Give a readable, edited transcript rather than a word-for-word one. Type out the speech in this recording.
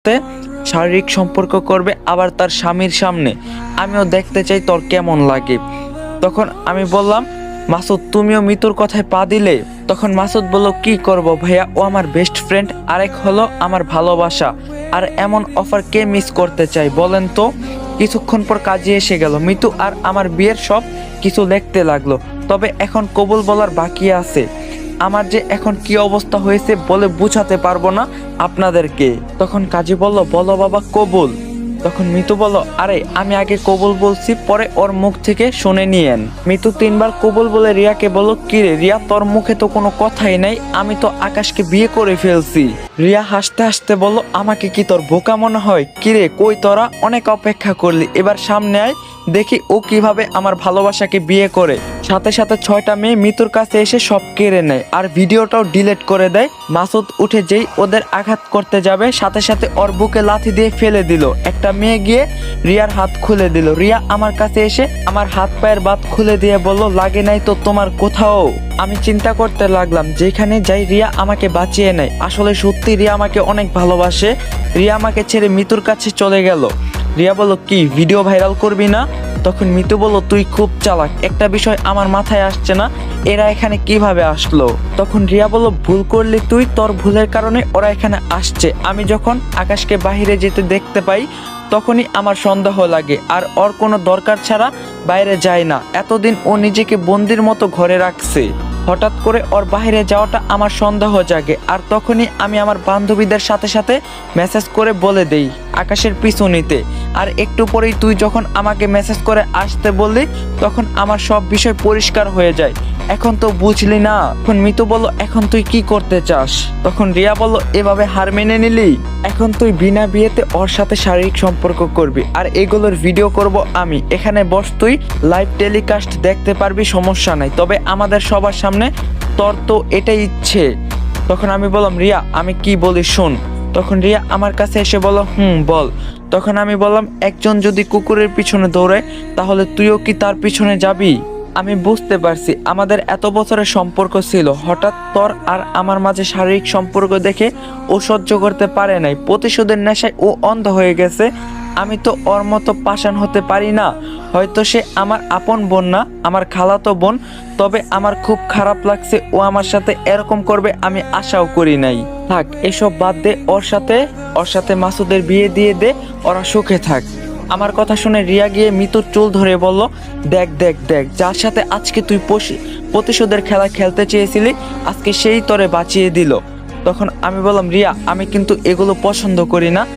সাথে শারীরিক সম্পর্ক করবে, আবার তার স্বামীর সামনে। আমিও দেখতে চাই তোর কেমন লাগে। তখন আমি বললাম, মাসুদ তুমিও মিতুর কথায় পা দিলে? তখন মাসুদ বলল, কি করব ভাইয়া, ও আমার বেস্ট ফ্রেন্ড, আরেক হলো আমার ভালোবাসা, আর এমন অফার কে মিস করতে চাই বলেন তো। কিছুক্ষণ পর কাজে এসে গেল। মিতু আর আমার বিয়ের সব কিছু লিখতে লাগলো। তবে এখন কবুল বলার বাকি আছে। আমার যে এখন কি অবস্থা হয়েছে বলে বুঝাতে পারবো না আপনাদেরকে। তখন কাজী বলল, বলো বাবা কবুল। তখন মিতু বলল, আরে আমি আগে কবুল বলছি, পরে ওর মুখ থেকে শুনে নিয়েন। মিতু 3বার কবুল বলে রিয়াকে বলল, কিরে রিয়া, তোর মুখে তো কোনো কথাই নাই, আমি তো আকাশকে বিয়ে করে ফেলছি। রিয়া হাসতে হাসতে বলল, আমাকে কি তোর বোকা মনে হয়? কিরে কই তোরা, অনেক অপেক্ষা করলি, এবার সামনে আয়, দেখি ও কিভাবে আমার ভালোবাসাকে বিয়ে করে। সাথে সাথে 6টা মেয়ে মিতুর কাছে এসে সব কেড়ে নেয় আর ভিডিওটাও ডিলিট করে দেয়। মাসুদ উঠে যেই ওদের আঘাত করতে যাবে, সাথে সাথে ওর বুকে লাথি দিয়ে ফেলে দিল। একটা মেয়ে গিয়ে রিয়ার হাত খুলে দিল। রিয়া আমার কাছে এসে আমার হাত পায়ের বাত খুলে দিয়ে বলল, লাগে নাই তো তোমার কোথাও? আমি চিন্তা করতে লাগলাম, যেখানে যাই রিয়া আমাকে বাঁচিয়ে নেয়। আসলে সত্যি রিয়া আমাকে অনেক ভালোবাসে। রিয়া আমাকে ছেড়ে মিতুর কাছে চলে গেল। রিয়া বলল, কি ভিডিও ভাইরাল করবি না? তখন মিতু বলল, তুই খুব চালাক, একটা বিষয় আমার মাথায় আসছে না, এরা এখানে কিভাবে আসলো? তখন রিয়া বলল, ভুল করলি তুই, তোর ভুলের কারণে ওরা এখানে আসছে। আমি যখন আকাশকে বাহিরে যেতে দেখতে পাই তখনই আমার সন্দেহ লাগে, আর ওর কোনো দরকার ছাড়া বাইরে যায় না। এতদিন ও নিজেকে বন্দির মতো ঘরে রাখছে, হঠাৎ করে ওর বাইরে যাওয়াটা আমার সন্দেহ জাগে। আর তখনই আমি আমার বান্ধবীদের সাথে সাথে মেসেজ করে বলে দেই আকাশের পিছু নিতে। আর একটু পরেই তুই যখন আমাকে মেসেজ করে আসতে বললি, তখন আমার সব বিষয় পরিষ্কার হয়ে যায়। এখন তো বুঝলি না? এখন মিতু বলল, এখন তুই কি করতে চাস? তখন রিয়া বলল, এভাবে হার মেনে নিলি? এখন তুই বিনা বিয়েতে ওর সাথে শারীরিক সম্পর্ক করবি, আর এগুলোর ভিডিও করব আমি। এখানে বস, তুই লাইভ টেলিকাস্ট দেখতে পারবি, সমস্যা নাই, তবে আমাদের সবার সামনে। তোর তো এটাই ইচ্ছে। তখন আমি বললাম, রিয়া আমি কি বলি শোন। তখন রিয়া আমার কাছে এসে বলল, বল। তখন আমি বললাম, একজন যদি কুকুরের পিছনে দৌড়ায়, তাহলে তুইও কি তার পিছনে যাবি? আমি বুঝতে পারছি আমাদের এত বছরের সম্পর্ক ছিল, হঠাৎ তোর আর আমার মাঝে শারীরিক সম্পর্ক দেখে ও সহ্য করতে পারে নাই। প্রতিশোধের নেশায় ও অন্ধ হয়ে গেছে। আমি তো ওর মতো পাষাণ হতে পারি না। হয়তো সে আমার আপন বোন না, আমার খালাতো বোন, তবে আমার খুব খারাপ লাগছে ও আমার সাথে এরকম করবে আমি আশাও করি নাই। থাক এসব বাদ দে, ওর সাথে মাসুদের বিয়ে দিয়ে দে, ওরা সুখে থাক। আমার কথা শুনে রিয়া গিয়ে মিতুর চুল ধরে বলল, দেখ দেখ দেখ, যার সাথে আজকে তুই প্রতিশোধের খেলা খেলতে চেয়েছিলি, আজকে সেই তোরে বাঁচিয়ে দিল। তখন আমি বললাম, রিয়া আমি কিন্তু এগুলো পছন্দ করি না।